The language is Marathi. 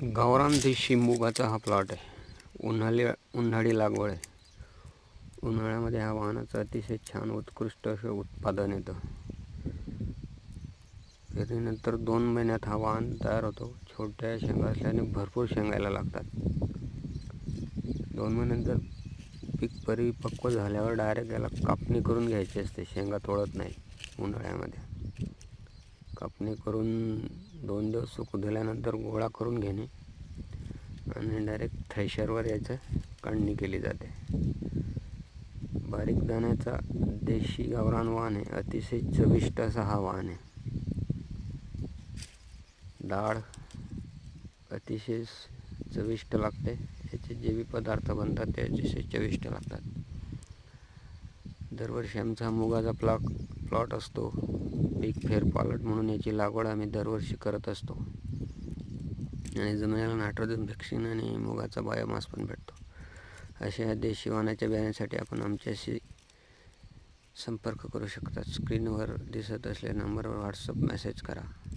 गावरान देशी मुगाचा हा प्लॉट आहे. उन्हाळी लागवड आहे. उन्हाळ्यामध्ये ह्या वाहनाचं अतिशय छान उत्कृष्ट असं उत्पादन येतं. पेरणीनंतर 2 महिन्यात हा वाहन तयार होतो. छोट्या शेंगा असल्याने भरपूर शेंगायला लागतात. 2 महिन्यानंतर पीक परिपक्व झाल्यावर डायरेक्ट याला कापणी करून घ्यायची असते. शेंगा तोडत नाही. उन्हाळ्यामध्ये कापणी करून 2 दिवस सुकू दिल्यानंतर गोळा करून घेणे आणि डायरेक्ट थ्रेशरवर याचं काढणी केली जाते. बारीक दाण्याचा देशी गावरान वाण आहे. अतिशय चविष्ट असा हा वाण आहे. डाळ अतिशय चविष्ट लागते. याचे जे बी पदार्थ बनतात ते अतिशय चविष्ट लागतात. दरवर्षी आमचा मुगाचा प्लॉट असतो. पीक फेरपालट म्हणून याची लागवड आम्ही दरवर्षी करत असतो आणि जमिनीला नायट्रोजन फिक्सिंग आणि मुगाचा बायोमास पण भेटतो. अशा देशी वाणाच्या बियाण्यासाठी आपण आमच्याशी संपर्क करू शकता. स्क्रीनवर दिसत असलेल्या नंबरवर व्हॉट्सअप मेसेज करा.